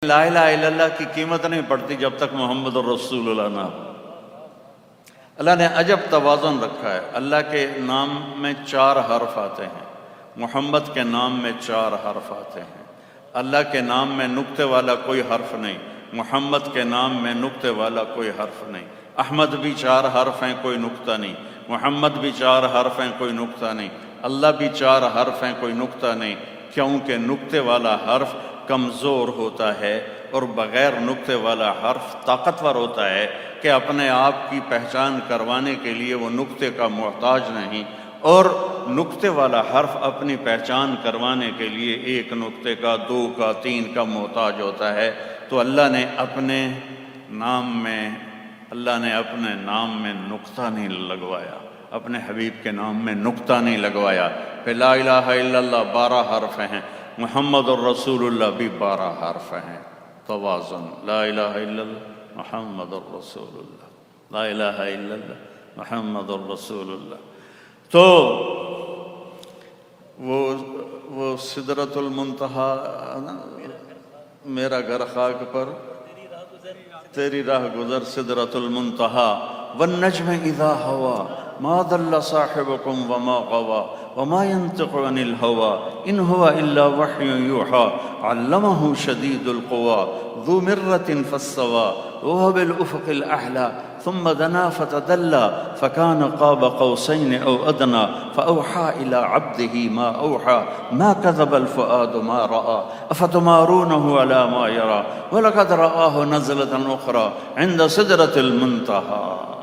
لا الہ الا اللہ کی قیمت نہیں پڑتی جب تک محمد الرسول اللہ نہ ہو۔ اللہ نے عجب توازن رکھا ہے۔ اللہ کے نام میں 4 حرف آتے ہیں، محمد کے نام میں 4 حرف آتے ہیں۔ اللہ کے نام میں نقطے والا کوئی حرف نہیں، محمد کے نام میں نقطے والا کوئی حرف نہیں۔ احمد بھی 4 حرف ہیں، کوئی نقطہ نہیں۔ محمد بھی 4 حرف ہیں، کوئی نقطہ نہیں۔ اللہ بھی 4 حرف ہیں، کوئی نقطہ نہیں، کیونکہ نقطے والا حرف کمزور ہوتا ہے اور بغیر نقطے والا حرف طاقتور ہوتا ہے کہ اپنے آپ کی پہچان کروانے کے لیے وہ نقطے کا محتاج نہیں، اور نقطے والا حرف اپنی پہچان کروانے کے لیے 1 نقطے کا، 2 کا، 3 کا محتاج ہوتا ہے۔ تو اللہ نے اپنے نام میں نقطہ نہیں لگوایا، اپنے حبیب کے نام میں نقطہ نہیں لگوایا۔ پھر لا الہ الا اللہ 12 حرف ہیں، محمد الرسول اللہ بھی 12 حرف ہیں۔ توازن، لا الہ الا اللہ محمد الرسول اللہ، لا الہ الا اللہ محمد الرسول اللہ۔ تو وہ سدرۃ المنتہا، میرا گھر خاک پر تیری راہ گزر سدرۃ المنتہا، والنجم اذا ہوا ما ضل صاحبكم وما غوى وما ينطق عن الهوى ان هو الا وحي يوحى علمه شديد القوى ذو مرة فاستوى وهو بالأفق الأعلى ثم دنا فتدلى فكان قاب قوسين أو أدنى فأوحى إلى عبده ما أوحى ما كذب الفؤاد ما رأى أفتمارونه على ما يرى ولقد رآه نزلة أخرى عند سدرة المنتهى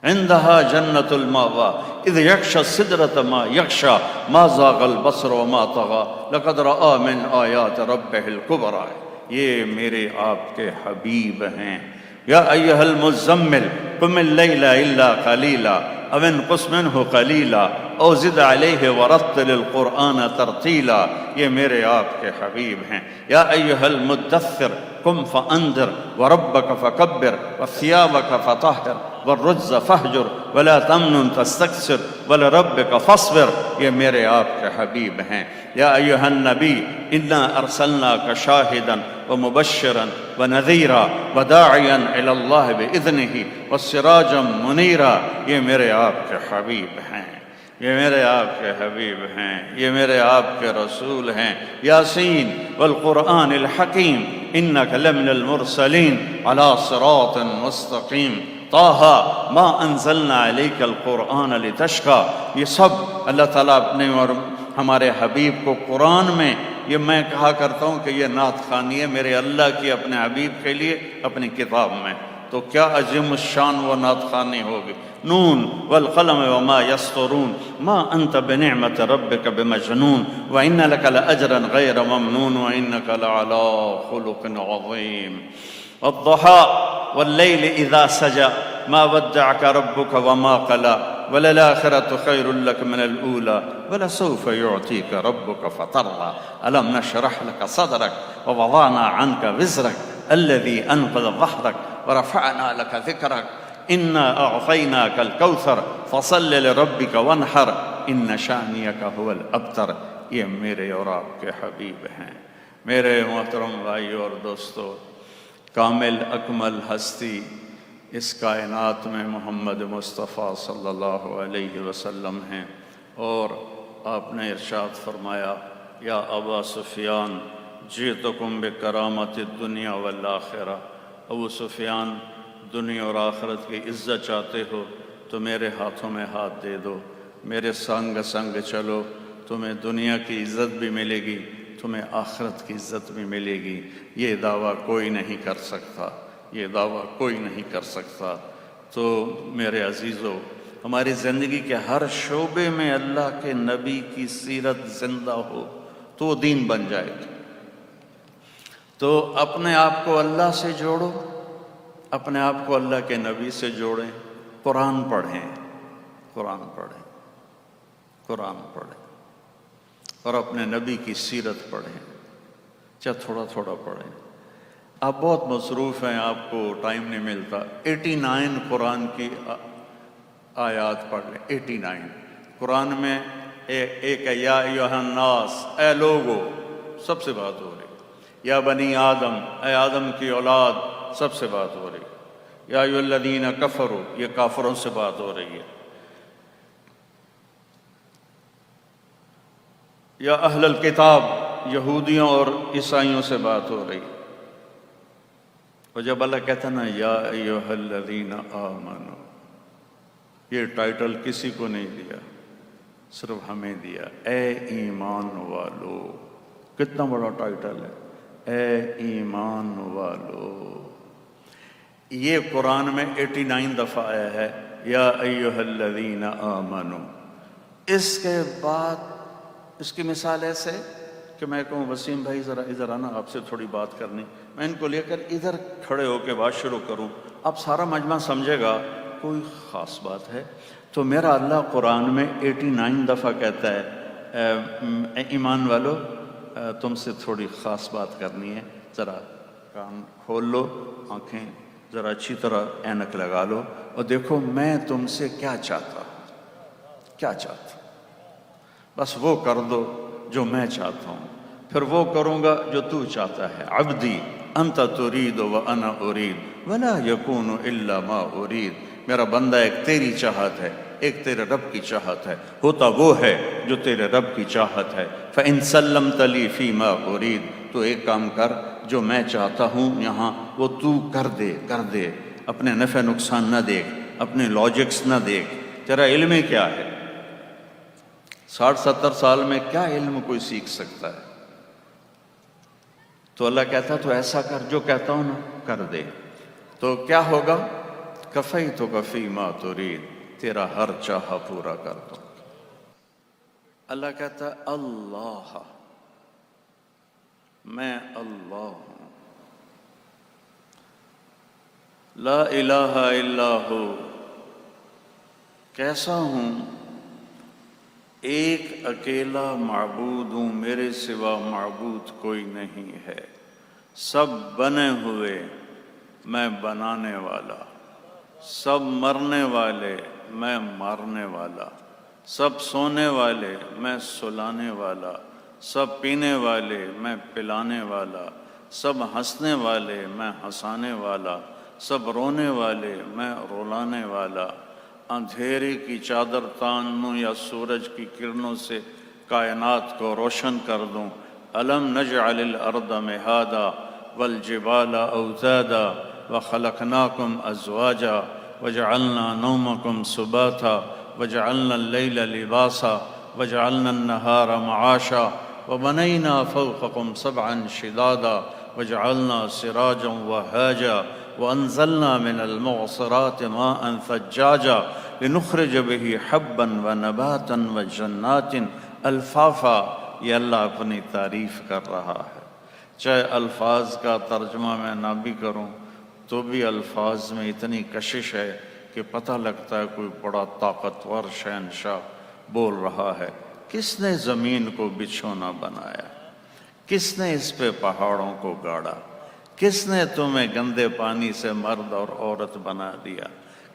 عندها جنة المأوى إذ يغشى السدرة ما يغشى ما زاغ البصر وما طغى لقد رأى من آيات ربه الكبرى۔ یہ میرے آپ کے حبیب ہیں۔ یا ایہا المزمل قم اللیل الا قلیلا او انقص منہ قلیلا او زد علیہ ورتل القرآن ترتیلا، یہ میرے آپ کے حبیب ہیں۔ یا ایہا المدثر قم فانذر وربک فکبر وثیابک فطہر والرجز فہجر ولا تمنن تستکثر ولربک فاصبر، یہ میرے آپ کے حبیب ہیں۔ یا ایہا النبی انا ارسلناک شاہدا ومبشرا ونذیرا وداعیا الی اللہ باذنہ وسراجا منیرا، یہ میرے آپ کے حبیب ہیں، یہ میرے آپ کے حبیب ہیں، یہ میرے آپ کے رسول ہیں۔ یاسین والقرآن الحکیم انک لمن المرسلین علی صراط مستقیم طٰہٰ ما انزلنا علیک القرآن لتشقیٰ، یہ سب اللہ تعالیٰ اپنے اور ہمارے حبیب کو قرآن میں، یہ میں کہا کرتا ہوں کہ یہ نعت خوانی ہے میرے اللہ کی اپنے حبیب کے لیے اپنی کتاب میں، تو کیا عظیم الشان وہ نعت خوانی ہوگی۔ نون والقلم وما یسطرون ما انت بنعمت ربک بمجنون وان لک لاجرا غیر ممنون وانک لعلی خلق عظیم۔ والضحى واللیل اذا سجى ما ودعك ربك وما قلى وللآخرة خير لك من الأولى ولسوف يعطيك ربك فترضى ألم نشرح لك صدرك ووضعنا عنك وزرك الذي أنقض ظهرك ورفعنا لك ذكرك إنا أعطيناك الكوثر فصل لربك وانحر إن شانئك هو الأبتر، یہ میرے اور آپ کے حبیب ہیں۔ میرے محترم بھائیو اور دوستو، کامل اکمل ہستی اس کائنات میں محمد مصطفیٰ صلی اللہ علیہ وسلم ہیں، اور آپ نے ارشاد فرمایا یا ابا سفیان جئتکم بکرامت الدنیا والآخرہ، ابو سفیان دنیا اور آخرت کی عزت چاہتے ہو تو میرے ہاتھوں میں ہاتھ دے دو، میرے سنگ سنگ چلو، تمہیں دنیا کی عزت بھی ملے گی، تمہیں آخرت کی عزت بھی ملے گی۔ یہ دعویٰ کوئی نہیں کر سکتا، یہ دعویٰ کوئی نہیں کر سکتا۔ تو میرے عزیزو، ہماری زندگی کے ہر شعبے میں اللہ کے نبی کی سیرت زندہ ہو تو وہ دین بن جائے گا۔ تو اپنے آپ کو اللہ سے جوڑو، اپنے آپ کو اللہ کے نبی سے جوڑیں، قرآن پڑھیں، قرآن پڑھیں، قرآن پڑھیں، اور اپنے نبی کی سیرت پڑھیں، چاہے تھوڑا تھوڑا پڑھیں۔ آپ بہت مصروف ہیں، آپ کو ٹائم نہیں ملتا۔ 89 قرآن کی آیات پڑھ لیں، 89 قرآن میں ایک ہے یا ایھا الناس، اے لوگو، سب سے بات ہو رہی، یا بنی آدم، اے آدم کی اولاد، سب سے بات ہو رہی ہے۔ یا ایھا الذین کفروا، یہ کافروں سے بات ہو رہی ہے۔ یا اہل الکتاب، یہودیوں اور عیسائیوں سے بات ہو رہی ہے۔ اور جب اللہ کہتا نا یا ایھا الذین آمنوا، یہ ٹائٹل کسی کو نہیں دیا، صرف ہمیں دیا، اے ایمان والو۔ کتنا بڑا ٹائٹل ہے، اے ایمان والو۔ یہ قرآن میں 89 دفعہ آیا ہے، یا ایھا الذین آمنوا۔ اس کے بعد اس کی مثال ایسے کہ میں کہوں وسیم بھائی ذرا ادھر آنا، آپ سے تھوڑی بات کرنی، میں ان کو لے کر ادھر کھڑے ہو کے بات شروع کروں، اب سارا مجمع سمجھے گا کوئی خاص بات ہے۔ تو میرا اللہ قرآن میں 89 دفعہ کہتا ہے اے ایمان والو، تم سے تھوڑی خاص بات کرنی ہے، ذرا کان کھول لو، آنکھیں ذرا اچھی طرح اینک لگا لو اور دیکھو میں تم سے کیا چاہتا ہوں، کیا چاہتا ہوں، بس وہ کر دو جو میں چاہتا ہوں، پھر وہ کروں گا جو تو چاہتا ہے۔ عبدی انت ترید وانا ارید ولا یکون الا ما ارید۔ میرا بندہ ایک تیری چاہت ہے، ایک تیرے رب کی چاہت ہے، ہوتا وہ ہے جو تیرے رب کی چاہت ہے۔ فإن سلمت لی فیما ارید، تو ایک کام کر، جو میں چاہتا ہوں یہاں وہ تو کر دے، اپنے نفع نقصان نہ دیکھ، اپنے لاجکس نہ دیکھ، تیرا علم ہی کیا ہے؟ 60-70 سال میں کیا علم کوئی سیکھ سکتا ہے؟ تو اللہ کہتا تو ایسا کر، جو کہتا ہوں نا کر دے، تو کیا ہوگا؟ کفیتک فیما ترید، تیرا ہر چاہا پورا کر دو۔ اللہ کہتا ہے اللہ، میں اللہ ہوں، لا الہ الا ہو، کیسا ہوں؟ ایک اکیلا معبود ہوں، میرے سوا معبود کوئی نہیں ہے، سب بنے ہوئے، میں بنانے والا، سب مرنے والے، میں مارنے والا، سب سونے والے، میں سلانے والا، سب پینے والے، میں پلانے والا، سب ہنسنے والے، میں ہنسانے والا، سب رونے والے، میں رلانے والا، اندھیرے کی چادر تان دوں یا سورج کی کرنوں سے کائنات کو روشن کر دوں۔ الم نجعل الارض مہادا والجبال اوتادا وخلقناکم ازواجا وجعلنا نومکم سباتا وجعلنا اللیل لباسا وجعلنا النہار معاشا وبنینا فوقکم سبعا شدادا وجعلنا سراجا وہاجا وانزلنا من المعصرات ماء ثجاجا لنخرج به حبا ونباتا وجنات الفافا۔ یہ اللہ اپنی تعریف کر رہا ہے، چاہے الفاظ کا ترجمہ میں نہ بھی کروں تو بھی الفاظ میں اتنی کشش ہے کہ پتہ لگتا ہے کوئی بڑا طاقتور شہنشاہ بول رہا ہے۔ کس نے زمین کو بچھونا بنایا؟ کس نے اس پہ پہاڑوں کو گاڑا؟ کس نے تمہیں گندے پانی سے مرد اور عورت بنا دیا؟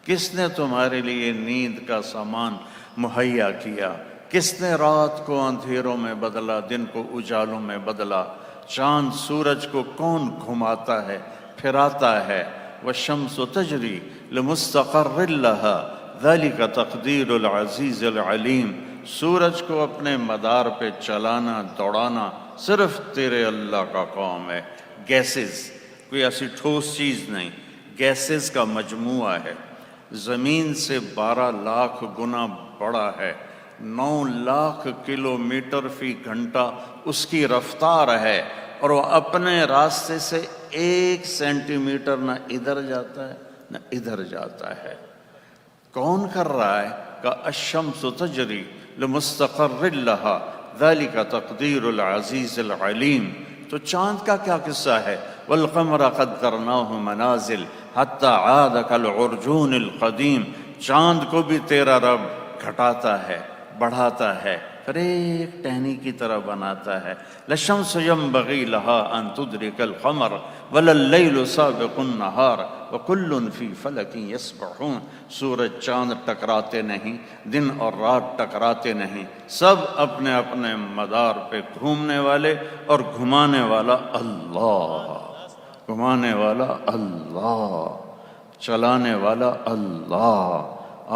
کس نے تمہارے لیے نیند کا سامان مہیا کیا؟ کس نے رات کو اندھیروں میں بدلا، دن کو اجالوں میں بدلا؟ چاند سورج کو کون گھماتا ہے، پھراتا ہے؟ والشمس تجری لمستقر لها ذلك تقدیر العزیز العلیم۔ سورج کو اپنے مدار پہ چلانا دوڑانا صرف تیرے اللہ کا کام ہے۔ گیسز، کوئی ایسی ٹھوس چیز نہیں، گیسز کا مجموعہ ہے، زمین سے 12 لاکھ گنا بڑا ہے، 9 لاکھ کلومیٹر فی گھنٹہ اس کی رفتار ہے، اور وہ اپنے راستے سے 1 سینٹی میٹر نہ ادھر جاتا ہے نہ ادھر جاتا ہے۔ کون کر رہا ہے؟ کہ الشمس تجری لمستقر لها ذلك تقدیر العزیز العلیم۔ تو چاند کا کیا قصہ ہے؟ والقمر قدرناه منازل حتى عاد كالعرجون القدیم۔ چاند کو بھی تیرا رب گھٹاتا ہے، بڑھاتا ہے، ہر ایک ٹہنی کی طرح بناتا ہے. لَلشَّمْسُ يَنبَغِي لَهَا أَن تُدْرِكَ الْقَمَرَ وَلَا اللَّيْلُ سَابِقُ النَّهَارِ وَكُلٌّ فِي فَلَكٍ يَسْبَحُونَ. سورج چاند ٹکراتے نہیں، دن اور رات ٹکراتے نہیں، سب اپنے اپنے مدار پہ گھومنے والے، اور گھمانے والا اللہ، گھمانے والا اللہ، چلانے والا اللہ،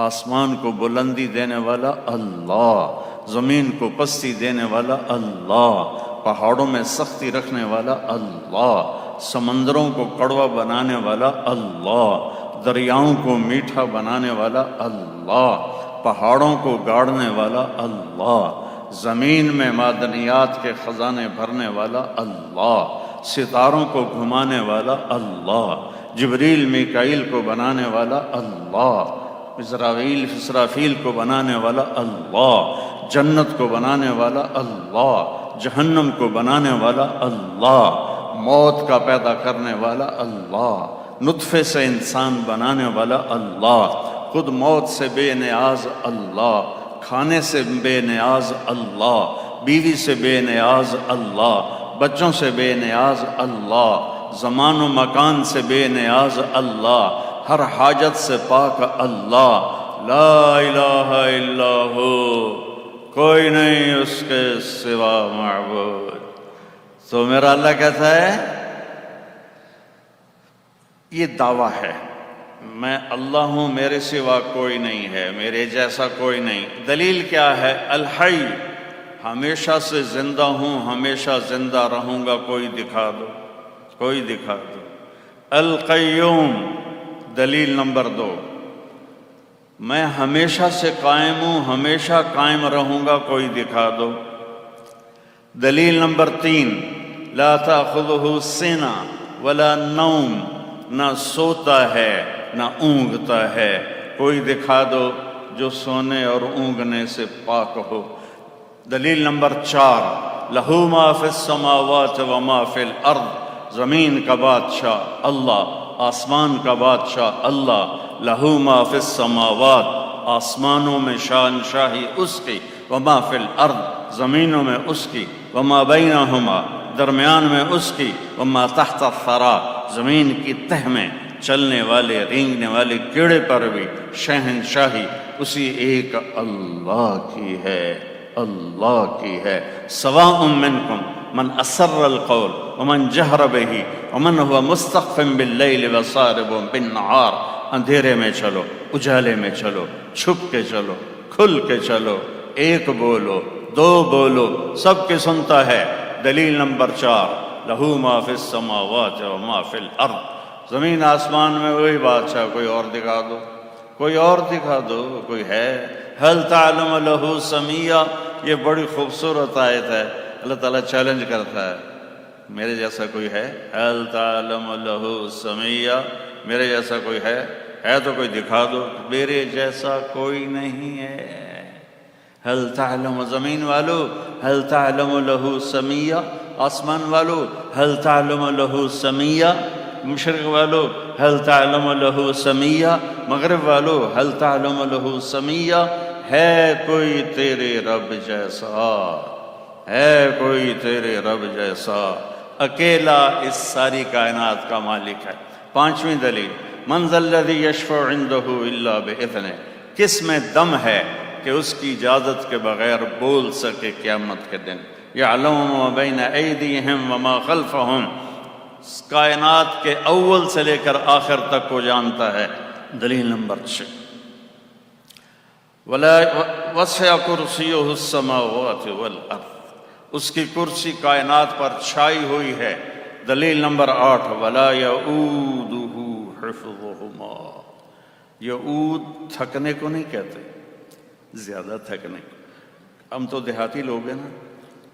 آسمان کو بلندی دینے والا اللہ، زمین کو پستی دینے والا اللہ، پہاڑوں میں سختی رکھنے والا اللہ، سمندروں کو کڑوا بنانے والا اللہ، دریاؤں کو میٹھا بنانے والا اللہ، پہاڑوں کو گاڑنے والا اللہ، زمین میں معدنیات کے خزانے بھرنے والا اللہ، ستاروں کو گھمانے والا اللہ، جبریل میکائیل کو بنانے والا اللہ، اسرافیل کو بنانے والا اللہ، جنت کو بنانے والا اللہ، جہنم کو بنانے والا اللہ، موت کا پیدا کرنے والا اللہ، نطفے سے انسان بنانے والا اللہ، خود موت سے بے نیاز اللہ، کھانے سے بے نیاز اللہ، بیوی سے بے نیاز اللہ، بچوں سے بے نیاز اللہ، زمان و مکان سے بے نیاز اللہ، ہر حاجت سے پاک اللہ، لا الہ الا ہو، کوئی نہیں اس کے سوا معبود. تو میرا اللہ کہتا ہے، یہ دعویٰ ہے، میں اللہ ہوں، میرے سوا کوئی نہیں ہے، میرے جیسا کوئی نہیں. دلیل کیا ہے؟ الحی، ہمیشہ سے زندہ ہوں، ہمیشہ زندہ رہوں گا، کوئی دکھا دو، کوئی دکھا دو. القیوم، دلیل نمبر 2، میں ہمیشہ سے قائم ہوں، ہمیشہ قائم رہوں گا، کوئی دکھا دو. دلیل نمبر 3، لا تأخذہ سنہ ولا نوم، نہ سوتا ہے نہ اونگتا ہے، کوئی دکھا دو جو سونے اور اونگنے سے پاک ہو. دلیل نمبر 4، لہو ما فی السماوات وما فی الارض، زمین کا بادشاہ اللہ، آسمان کا بادشاہ اللہ. لہو ما فی السماوات، آسمانوں میں شاہنشاہی اس کی، وما فی الارض، زمینوں میں اس کی، وما بینہما، درمیان میں اس کی، وما تحت الثری، زمین کی تہ میں چلنے والے رینگنے والے کیڑے پر بھی شہنشاہی اسی ایک اللہ کی ہے، اللہ کی ہے. سواء منکم من اسر القول ومن جہر بہ ومن هو مستخف باللیل وسارب بالنہار. اندھیرے میں چلو، اجالے میں چلو، چھپ کے چلو، کھل کے چلو، ایک بولو، 2 بولو، سب کے سنتا ہے. دلیل نمبر 4، لہو ما فی السماوات وما فی الارض، زمین آسمان میں وہی بادشاہ، کوئی اور دکھا دو، کوئی اور دکھا دو، کوئی ہے؟ هل تعلم له سمیہ، یہ بڑی خوبصورت آیت ہے. اللہ تعالیٰ چیلنج کرتا ہے، میرے جیسا کوئی ہے؟ هل تعلم له سمیہ، میرے جیسا کوئی ہے تو کوئی دکھا دو. میرے جیسا کوئی نہیں ہے. هل تعلم، زمین والو، هل تعلم له سمیہ، آسمان والو، هل تعلم له سمیہ، مشرق والو، هل تعلم له سمیہ، مغرب والو، هل تعلم له سمیہ. ہے کوئی تیرے رب جیسا، ہے کوئی تیرے رب جیسا، اکیلا اس ساری کائنات کا مالک ہے. 5ویں دلیل، من ذا الذی یشفع عنده الا باذنہ، کس میں دم ہے کہ اس کی اجازت کے بغیر بول سکے قیامت کے دن. یعلم ما بین ایدیہم وما خلفہم، کائنات کے اول سے لے کر آخر تک کو جانتا ہے. دلیل نمبر 6، وسع کرسیہ السماوات والارض، اس کی کرسی کائنات پر چھائی ہوئی ہے. دلیل نمبر 8، ولا یعودہ حفظہما، یعود تھکنے کو نہیں کہتے، زیادہ تھکنے کو. ہم تو دیہاتی لوگ ہیں نا،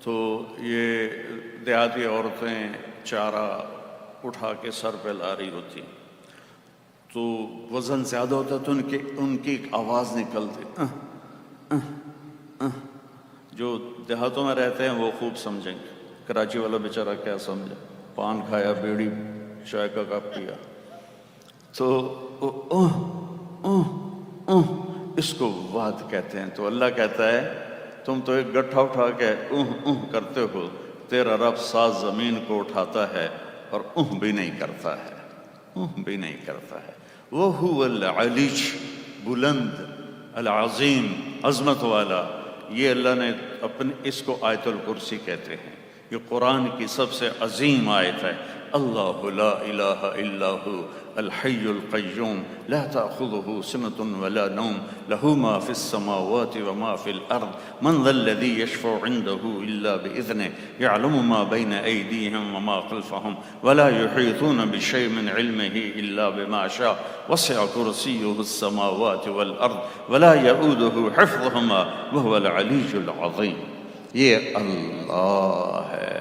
تو یہ دیہاتی عورتیں چارہ اٹھا کے سر پہ لا رہی ہوتی ہیں، تو وزن زیادہ ہوتا ہے تو ان کی ایک آواز نکلتی. جو دیہاتوں میں رہتے ہیں وہ خوب سمجھیں گے، کراچی والا بیچارہ کیا سمجھے، پان کھایا، بیڑی چائے کا کپ پیا، تو اس کو واد کہتے ہیں. تو اللہ کہتا ہے تم تو ایک گٹھا اٹھا کے کرتے ہو، تیرا رب 7 زمین کو اٹھاتا ہے اور بھی نہیں کرتا ہے، بھی نہیں کرتا ہے۔ وَهُوَ الْعَلِيُّ، بلند، العظیم، عظمت والا۔ یہ اللہ نے اپنے اس کو آیت الکرسی کہتے ہیں، یہ قرآن کی سب سے عظیم آیت ہے۔ اللہ لا الہ الا ہو الحی القیوم لا تأخذہ سنۃ ولا نوم لہ ما فی السماوات وما فی الارض من ذا الذی یشفع عنده الا بإذنہ یعلم ما بین ایدیہم وما خلفہم ولا یحیطون بشیء من علمہ الا بما شاء وسع کرسیہ السماوات والارض ولا یؤودہ حفظہما وہو العلی العظیم۔ یہ اللہ ہے۔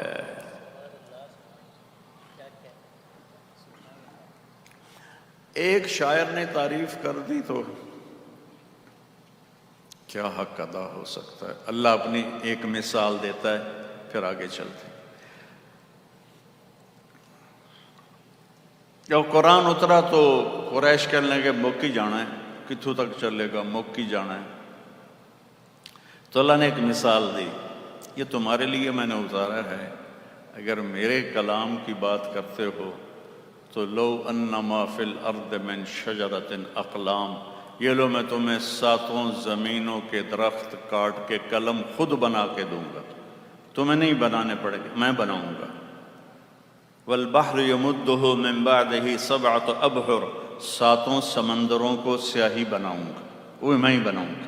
ایک شاعر نے تعریف کر دی تو کیا حق ادا ہو سکتا ہے؟ اللہ اپنی ایک مثال دیتا ہے، پھر آگے چلتے ہیں۔ جب قرآن اترا تو قریش کہنے لگے مکی جانا ہے، کتھوں تک چلے گا، مکی جانا ہے۔ تو اللہ نے ایک مثال دی، یہ تمہارے لیے میں نے اتارا ہے، اگر میرے کلام کی بات کرتے ہو تو لو انما فی الارض من شجرۃ اقلام، یہ لو میں تمہیں 7 زمینوں کے درخت کاٹ کے قلم خود بنا کے دوں گا، تمہیں نہیں بنانے پڑے گا، میں بناؤں گا۔ والبحر یمدہ من بعدہ 7 ابحر، 7 سمندروں کو سیاہی بناؤں گا، وہ میں ہی بناؤں گا،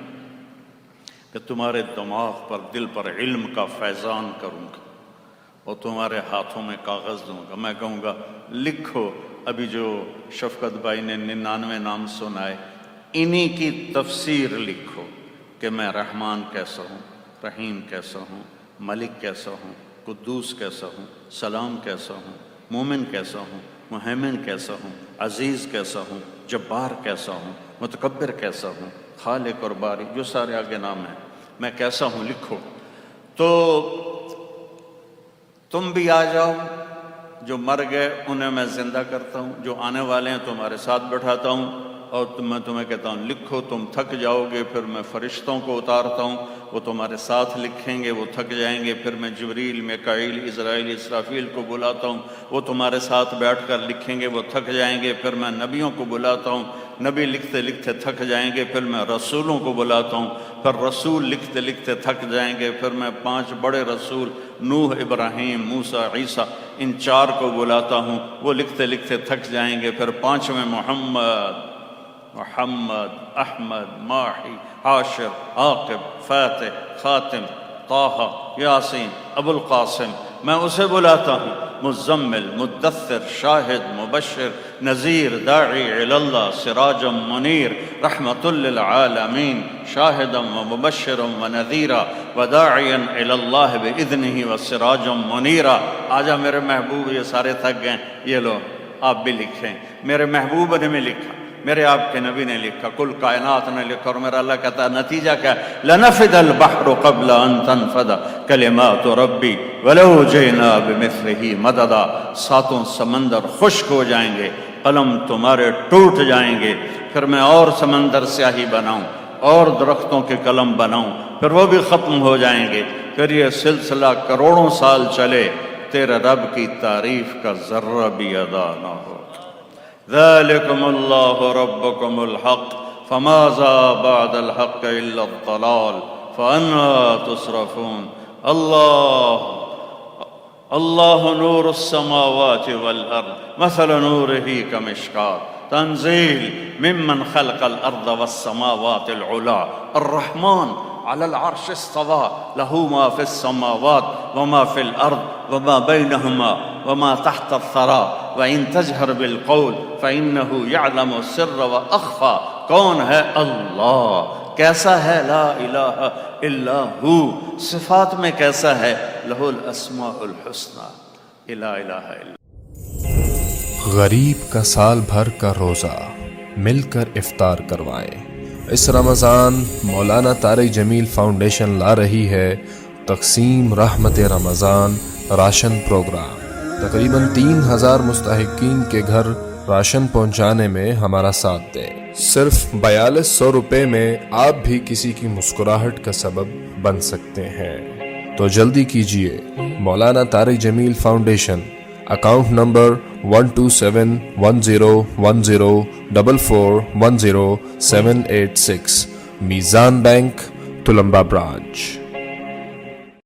کہ تمہارے دماغ پر، دل پر علم کا فیضان کروں گا، اور تمہارے ہاتھوں میں کاغذ دوں گا، میں کہوں گا لکھو۔ ابھی جو شفقت بھائی نے 99 نام سنائے، انہی کی تفسیر لکھو کہ میں رحمان کیسا ہوں، رحیم کیسا ہوں، ملک کیسا ہوں، قدوس کیسا ہوں، سلام کیسا ہوں، مومن کیسا ہوں، مہیمن کیسا ہوں، عزیز کیسا ہوں، جبار کیسا ہوں، متکبر کیسا ہوں، خالق اور باری، جو سارے آگے نام ہیں، میں کیسا ہوں لکھو۔ تو تم بھی آ جاؤ، جو مر گئے انہیں میں زندہ کرتا ہوں، جو آنے والے ہیں تمہارے ساتھ بٹھاتا ہوں، اور میں تمہیں کہتا ہوں لکھو، تم تھک جاؤ گے، پھر میں فرشتوں کو اتارتا ہوں، وہ تمہارے ساتھ لکھیں گے، وہ تھک جائیں گے، پھر میں جبریل، میکائیل، اسرائیل، اسرافیل کو بلاتا ہوں، وہ تمہارے ساتھ بیٹھ کر لکھیں گے، وہ تھک جائیں گے، پھر میں نبیوں کو بلاتا ہوں، نبی لکھتے لکھتے تھک جائیں گے، پھر میں رسولوں کو بلاتا ہوں، پھر رسول لکھتے لکھتے تھک جائیں گے، پھر میں 5 بڑے رسول نوح، ابراہیم، موسیٰ، عیسیٰ، ان 4 کو بلاتا ہوں، وہ لکھتے لکھتے تھک جائیں گے، پھر 5ویں محمد، احمد، ماحی، حاشر، عاقب، فاتح، خاتم، طٰہٰ، یاسین، ابو القاسم، میں اسے بلاتا ہوں، مزمل، مدثر، شاہد، مبشر، نذیر، داعی الی اللہ، سراجا منیر، رحمت للعالمین، شاہدا ومبشرا ونذیرا وداعیا الی اللہ باذنہ وسراجا منیرا۔ آجا میرے محبوب، یہ سارے تھک گئے، یہ لو آپ بھی لکھیں۔ میرے محبوب نے بھی لکھا، میرے آپ کے نبی نے لکھا، کل کائنات نے لکھا، اور میرا اللہ کہتا ہے نتیجہ کیا ہے؟ لنفد البحر قبل ان تنفد کلمات ربی ولو جئنا بمثلہ مددا۔ 7 سمندر خشک ہو جائیں گے، قلم تمہارے ٹوٹ جائیں گے، پھر میں اور سمندر سیاہی بناؤں، اور درختوں کے قلم بناؤں، پھر وہ بھی ختم ہو جائیں گے، پھر یہ سلسلہ کروڑوں سال چلے، تیرے رب کی تعریف کا ذرہ بھی ادا نہ ہو۔ ذالکم اللہ ربکم الحق فماذا بعد الحق الا الضلال فانا تصرفون۔ اللہ نور السماوات والارض مثل نورہ کمشکاۃ تنزیل ممن خلق الارض والسماوات العلا الرحمن على العرش استوى له ما في السماوات وما في الارض وما بينهما وما تحت الثرى وان تجهر بالقول فانه يعلم السر واخفى۔ کون ہے اللہ؟ کیسا ہے؟ لا الہ الا ہو۔ صفات میں کیسا ہے؟ لہ الاسماء الحسنى، لا الہ الا۔ غریب کا سال بھر کا روزہ مل کر افطار کروائیں۔ اس رمضان مولانا طارق جمیل فاؤنڈیشن لا رہی ہے تقسیم رحمت رمضان راشن پروگرام۔ تقریباً 3000 مستحقین کے گھر راشن پہنچانے میں ہمارا ساتھ دیں۔ صرف 4200 روپے میں آپ بھی کسی کی مسکراہٹ کا سبب بن سکتے ہیں۔ تو جلدی کیجئے، مولانا طارق جمیل فاؤنڈیشن، اکاؤنٹ نمبر 127101044100786، میزان بینک، تلمبا برانچ۔